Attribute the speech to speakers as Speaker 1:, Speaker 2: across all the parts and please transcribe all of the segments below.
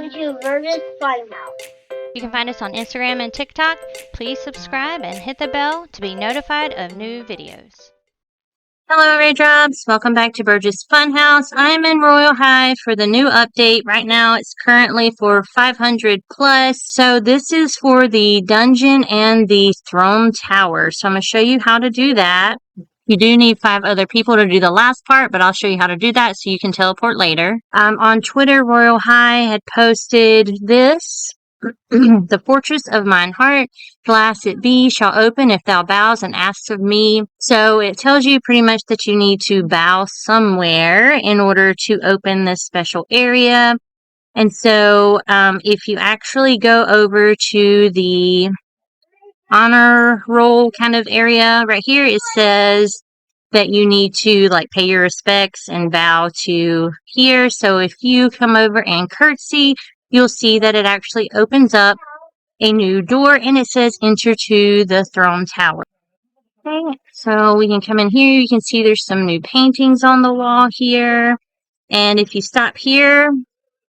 Speaker 1: welcome to Virgis Funhouse.
Speaker 2: You can find us on Instagram and TikTok. Please subscribe and hit the bell to be notified of new videos. Hello, Raindrops. Welcome back to Burgess Funhouse. I'm in Royal High for the new update. Right now, it's currently for 500 plus. So this is for the dungeon and the throne tower. So I'm going to show you how to do that. You do need 5 other people to do the last part, but I'll show you how to do that so you can teleport later. On Twitter, Royal High had posted this. The fortress of mine heart, glass it be, shall open if thou bows and asks of me. So it tells you pretty much that you need to bow somewhere in order to open this special area. And so if you actually go over to the honor roll kind of area right here, it says that you need to like pay your respects and bow to here. So if you come over and curtsy, you'll see that it actually opens up a new door and it says enter to the throne tower. Okay, so we can come in here. You can see there's some new paintings on the wall here. And if you stop here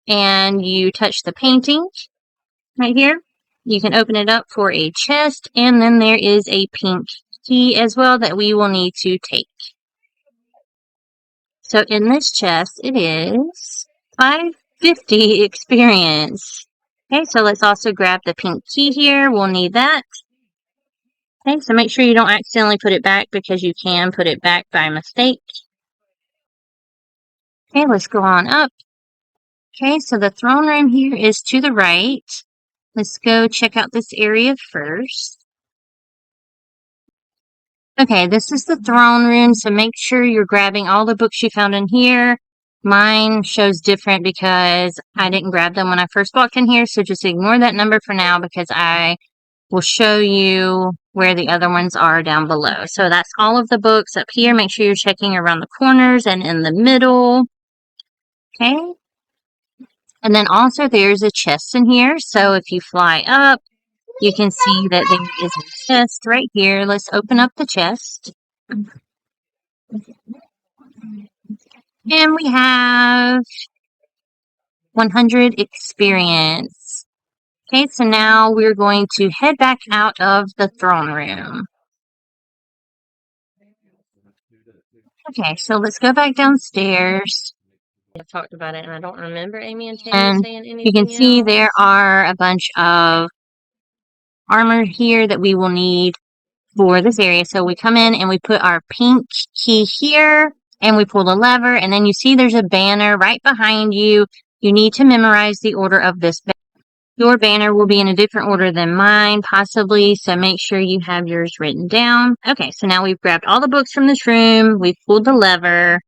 Speaker 2: and you touch the painting right here, you can open it up for a chest. And then there is a pink key as well that we will need to take. So in this chest, it is 550 experience. Okay, so let's also grab the pink key here. We'll need that. Okay, so make sure you don't accidentally put it back because you can put it back by mistake. Okay, let's go on up. Okay, so the throne room here is to the right. Let's go check out this area first. Okay, this is the throne room, so make sure you're grabbing all the books you found in here. Mine shows different because I didn't grab them when I first walked in here, so just ignore that number for now because I will show you where the other ones are down below. So that's all of the books up here. Make sure you're checking around the corners and in the middle. Okay. And then also there's a chest in here. So if you fly up, you can see that there is a chest right here. Let's open up the chest. And we have 100 experience. Okay, so now we're going to head back out of the throne room. Okay, so let's go back downstairs. I've talked about it and I don't remember Amy and Tammy saying anything. You can see there are a bunch of armor here that we will need for this area. So we come in and we put our pink key here and we pull the lever and then you see there's a banner right behind you. You need to memorize the order of this banner. Your banner will be in a different order than mine, possibly, so make sure you have yours written down. Okay, so now we've grabbed all the books from this room. We've pulled the lever.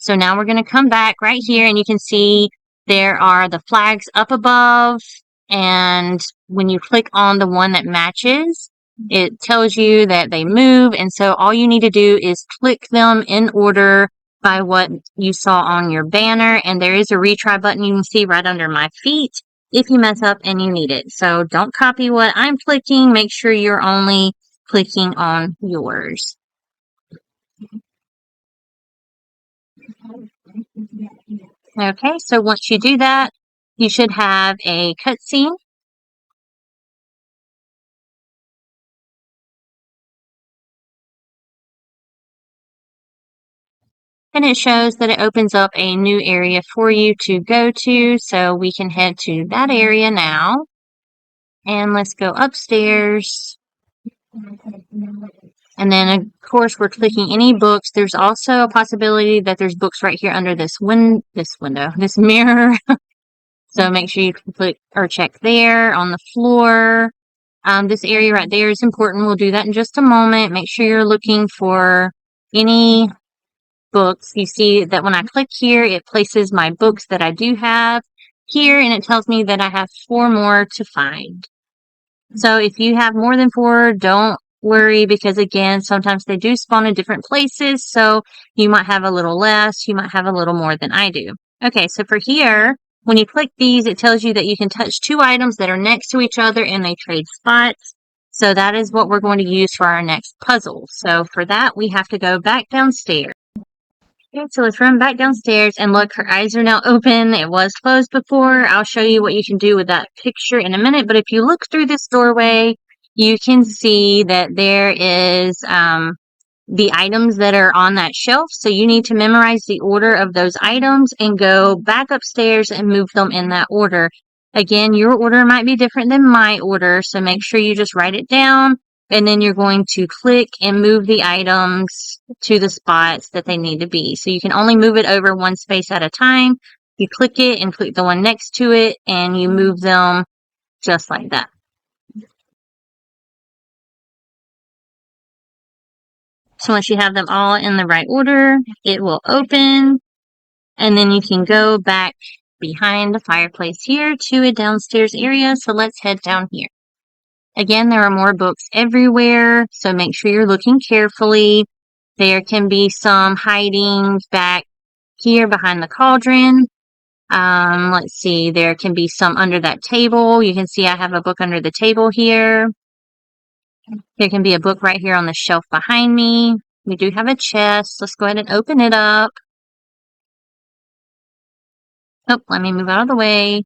Speaker 2: So now we're going to come back right here, and you can see there are the flags up above, and when you click on the one that matches, it tells you that they move, and so all you need to do is click them in order by what you saw on your banner, and there is a retry button you can see right under my feet if you mess up and you need it. So don't copy what I'm clicking. Make sure you're only clicking on yours. Okay, so once you do that, you should have a cutscene. And it shows that it opens up a new area for you to go to. So we can head to that area now. And let's go upstairs. And then, of course, we're clicking any books. There's also a possibility that there's books right here under this mirror. So make sure you click or check there on the floor. This area right there is important. We'll do that in just a moment. Make sure you're looking for any books. You see that when I click here, it places my books that I do have here, and it tells me that I have 4 more to find. So if you have more than 4, don't worry, because again, sometimes they do spawn in different places, so you might have a little less, you might have a little more than I do. Okay, so for here, when you click these, it tells you that you can touch 2 items that are next to each other and they trade spots. So that is what we're going to use for our next puzzle. So for that, we have to go back downstairs. Okay, so let's run back downstairs and look, her eyes are now open. It was closed before. I'll show you what you can do with that picture in a minute. But if you look through this doorway, you can see that there is the items that are on that shelf. So you need to memorize the order of those items and go back upstairs and move them in that order. Again, your order might be different than my order, so make sure you just write it down, and then you're going to click and move the items to the spots that they need to be. So you can only move it over one space at a time. You click it and click the one next to it, and you move them just like that. So once you have them all in the right order, it will open, and then you can go back behind the fireplace here to a downstairs area. So let's head down here. Again, there are more books everywhere, so make sure you're looking carefully. There can be some hiding back here behind the cauldron. Let's see, there can be some under that table. You can see I have a book under the table here. There can be a book right here on the shelf behind me. We do have a chest. Let's go ahead and open it up. Oh, let me move out of the way.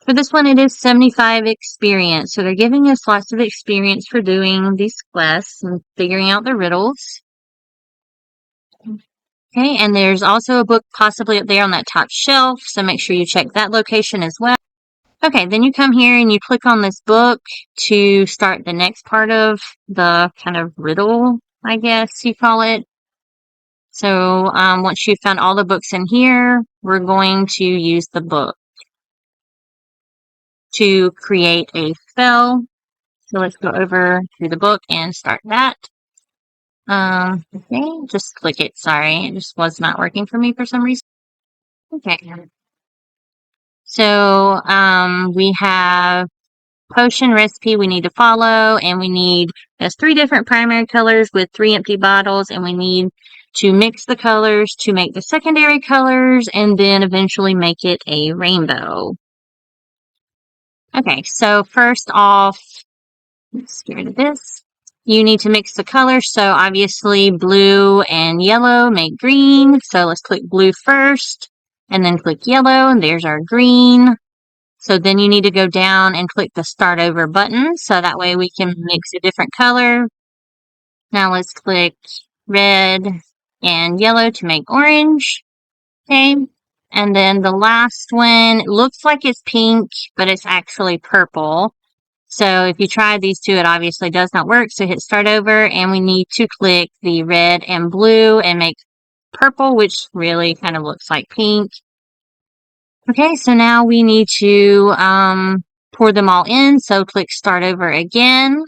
Speaker 2: For this one, it is 75 experience. So they're giving us lots of experience for doing these quests and figuring out the riddles. Okay, and there's also a book possibly up there on that top shelf, so make sure you check that location as well. Okay, then you come here and you click on this book to start the next part of the kind of riddle, I guess you call it. So once you've found all the books in here, we're going to use the book to create a spell. So let's go over to the book and start that. Okay, just click it. Sorry, it just was not working for me for some reason. Okay. So we have potion recipe we need to follow, and we need, there's 3 different primary colors with 3 empty bottles, and we need to mix the colors to make the secondary colors, and then eventually make it a rainbow. Okay, so first off, let's get rid of this. You need to mix the colors, so obviously blue and yellow make green. So let's click blue first, and then click yellow, and there's our green. So then you need to go down and click the start over button, so that way we can mix a different color. Now let's click red and yellow to make orange. Okay, and then the last one, it looks like it's pink, but it's actually purple. So if you try these two, it obviously does not work. So hit start over, and we need to click the red and blue and make purple, which really kind of looks like pink. Okay, so now we need to pour them all in. So click start over again.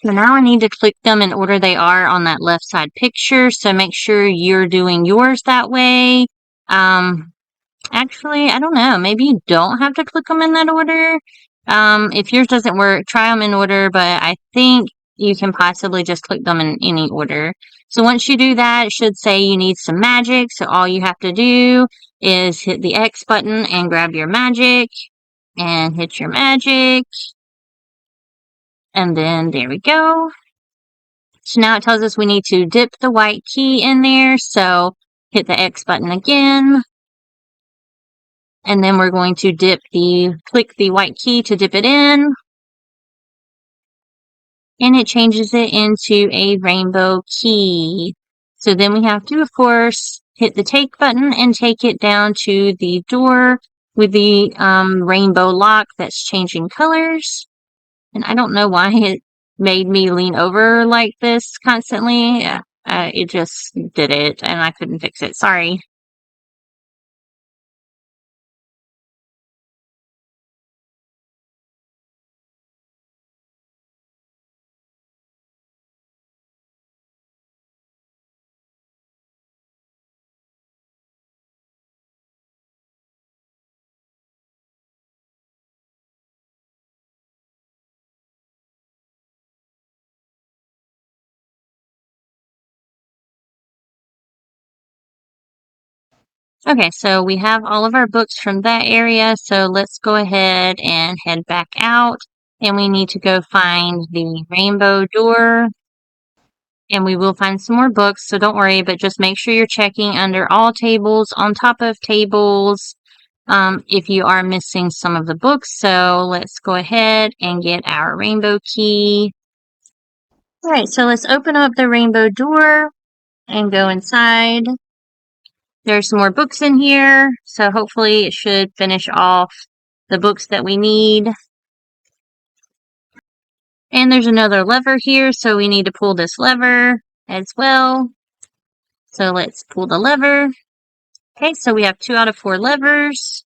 Speaker 2: So now I need to click them in order they are on that left side picture. So make sure you're doing yours that way. Actually, I don't know. Maybe you don't have to click them in that order. If yours doesn't work, try them in order, but I think you can possibly just click them in any order. So once you do that, it should say you need some magic. So all you have to do is hit the X button and grab your magic and hit your magic. And then there we go. So now it tells us we need to dip the white key in there. So hit the X button again. And then we're going to click the white key to dip it in. And it changes it into a rainbow key. So then we have to, of course, hit the take button and take it down to the door with the rainbow lock that's changing colors. And I don't know why it made me lean over like this constantly. It just did it, and I couldn't fix it. Sorry. Okay, so we have all of our books from that area, so let's go ahead and head back out, and we need to go find the rainbow door. And we will find some more books, so don't worry, but just make sure you're checking under all tables, on top of tables, if you are missing some of the books. So let's go ahead and get our rainbow key. All right, so let's open up the rainbow door and go inside. There's some more books in here, so hopefully it should finish off the books that we need. And there's another lever here, so we need to pull this lever as well. So let's pull the lever. Okay, so we have 2 out of 4 levers.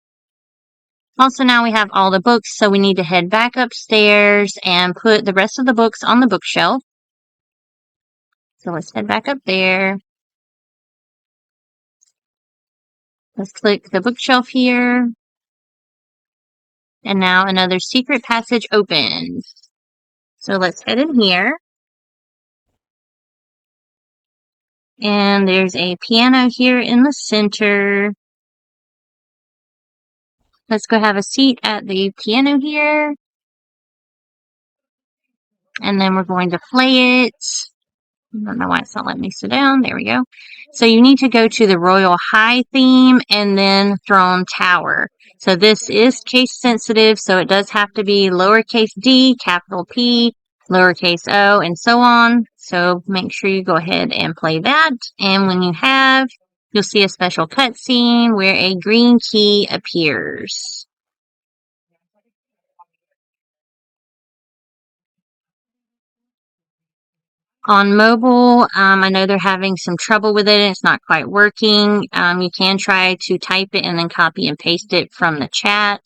Speaker 2: Also, now we have all the books, so we need to head back upstairs and put the rest of the books on the bookshelf. So let's head back up there. Let's click the bookshelf here. And now another secret passage opens. So let's head in here. And there's a piano here in the center. Let's go have a seat at the piano here. And then we're going to play it. I don't know why it's not letting me sit down. There we go. So you need to go to the Royal High theme and then Throne Tower. So this is case sensitive, so it does have to be lowercase d, capital P, lowercase o, and so on. So make sure you go ahead and play that. And when you have, you'll see a special cutscene where a green key appears. On mobile, I know they're having some trouble with it. It's not quite working. You can try to type it and then copy and paste it from the chat.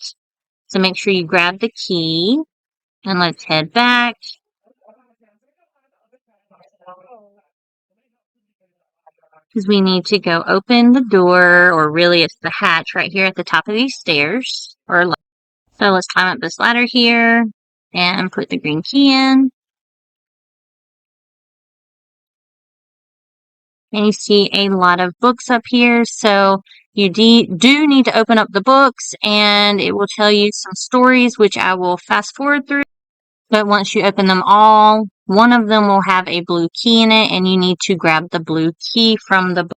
Speaker 2: So make sure you grab the key. And let's head back. Because we need to go open the door, or really it's the hatch right here at the top of these stairs. So let's climb up this ladder here and put the green key in. And you see a lot of books up here, so you do need to open up the books, and it will tell you some stories, which I will fast forward through. But once you open them all, one of them will have a blue key in it, and you need to grab the blue key from the book.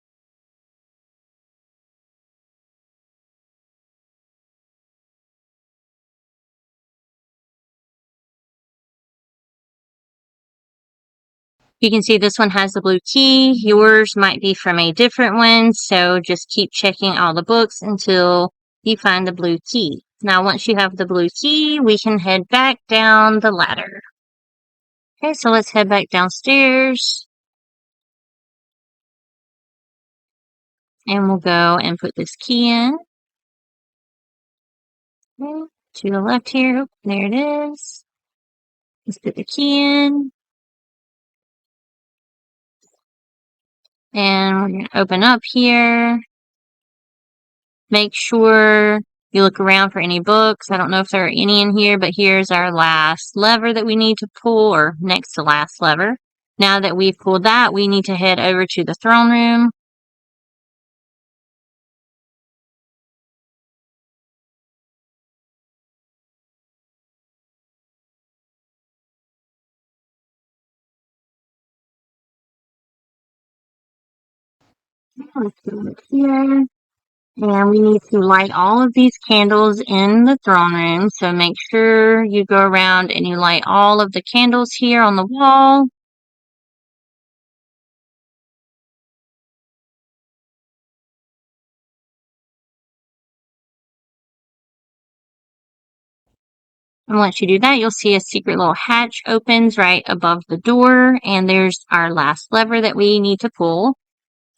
Speaker 2: You can see this one has the blue key. Yours might be from a different one, so just keep checking all the books until you find the blue key. Now, once you have the blue key, we can head back down the ladder. Okay, so let's head back downstairs. And we'll go and put this key in. Okay, to the left here. Oh, there it is. Let's put the key in. And we're going to open up here. Make sure you look around for any books. I don't know if there are any in here, but here's our last lever that we need to pull, or next to last lever. Now that we've pulled that, we need to head over to the throne room. Let's go up here. And we need to light all of these candles in the throne room. So make sure you go around and you light all of the candles here on the wall. And once you do that, you'll see a secret little hatch opens right above the door. And there's our last lever that we need to pull.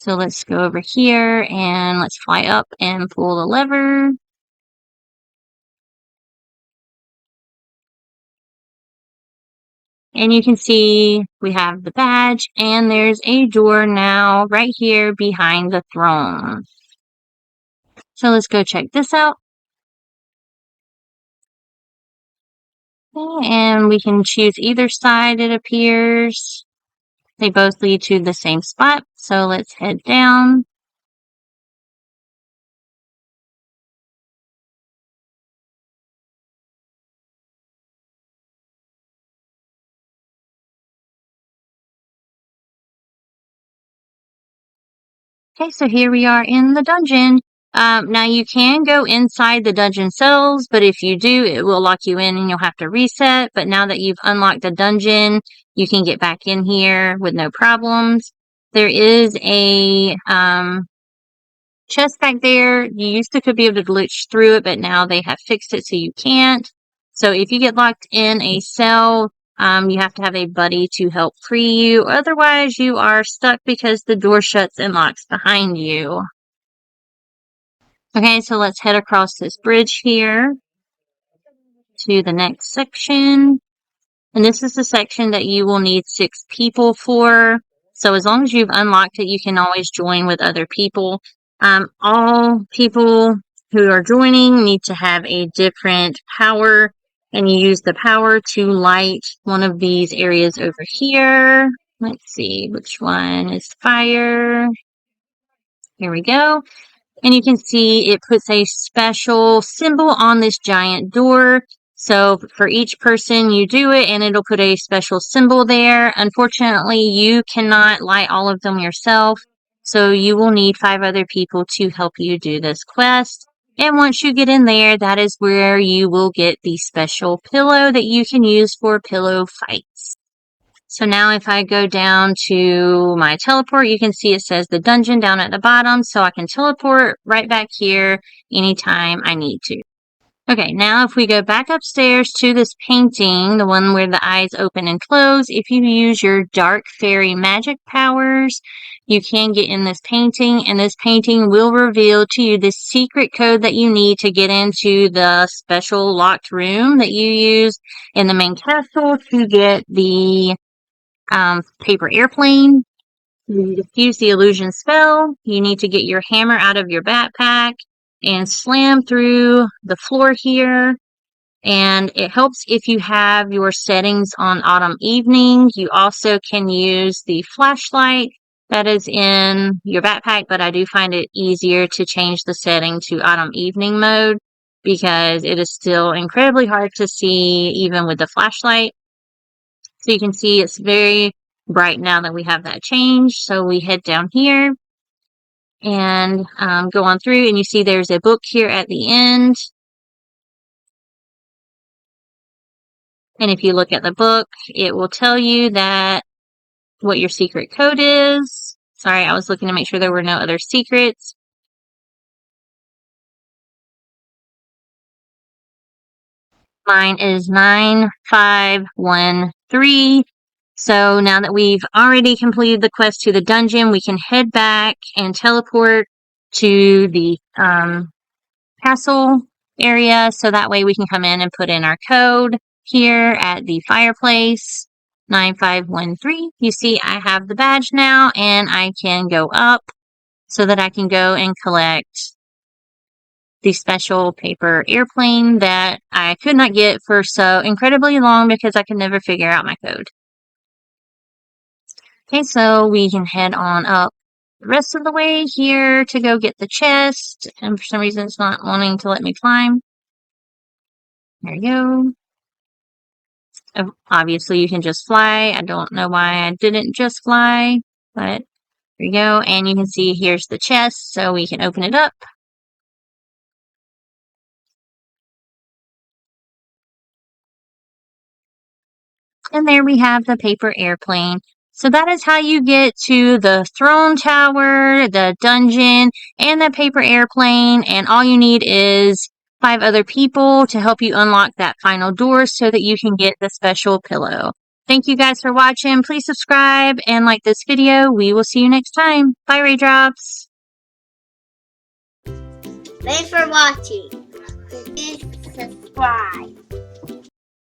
Speaker 2: So let's go over here and let's fly up and pull the lever. And you can see we have the badge, and there's a door now right here behind the throne. So let's go check this out. Okay, and we can choose either side, it appears. They both lead to the same spot. So let's head down. Okay, so here we are in the dungeon. Now you can go inside the dungeon cells, but if you do, it will lock you in and you'll have to reset. But now that you've unlocked the dungeon, you can get back in here with no problems. There is a chest back there. You used to could be able to glitch through it, but now they have fixed it so you can't. So if you get locked in a cell, you have to have a buddy to help free you. Otherwise, you are stuck because the door shuts and locks behind you. Okay, so let's head across this bridge here to the next section. And this is the section that you will need 6 people for. So as long as you've unlocked it, you can always join with other people. All people who are joining need to have a different power. And you use the power to light one of these areas over here. Let's see, which one is fire? Here we go. And you can see it puts a special symbol on this giant door. So for each person, you do it and it'll put a special symbol there. Unfortunately, you cannot light all of them yourself. So you will need 5 other people to help you do this quest. And once you get in there, that is where you will get the special pillow that you can use for pillow fights. So now if I go down to my teleport, you can see it says the dungeon down at the bottom. So I can teleport right back here anytime I need to. Okay, now if we go back upstairs to this painting, the one where the eyes open and close, if you use your dark fairy magic powers, you can get in this painting, and this painting will reveal to you the secret code that you need to get into the special locked room that you use in the main castle to get the paper airplane. You diffuse the illusion spell. You need to get your hammer out of your backpack and slam through the floor here. And it helps if you have your settings on autumn evening. You also can use the flashlight that is in your backpack, but I do find it easier to change the setting to autumn evening mode because it is still incredibly hard to see even with the flashlight. So you can see it's very bright now that we have that change. So we head down here and go on through, and you see there's a book here at the end. And if you look at the book, it will tell you that what your secret code is. Sorry, I was looking to make sure there were no other secrets. Mine is 9513. So now that we've already completed the quest to the dungeon, we can head back and teleport to the castle area. So that way we can come in and put in our code here at the fireplace. 9513. You see I have the badge now and I can go up so that I can go and collect the special paper airplane that I could not get for so incredibly long because I could never figure out my code. Okay, so we can head on up the rest of the way here to go get the chest. And for some reason it's not wanting to let me climb. There you go. Obviously you can just fly. I don't know why I didn't just fly, but there you go. And you can see here's the chest, so we can open it up. And there we have the paper airplane. So that is how you get to the throne tower, the dungeon, and the paper airplane. And all you need is 5 other people to help you unlock that final door so that you can get the special pillow. Thank you guys for watching. Please subscribe and like this video. We will see you next time. Bye, Raindrops.
Speaker 1: Thanks for watching. Please subscribe.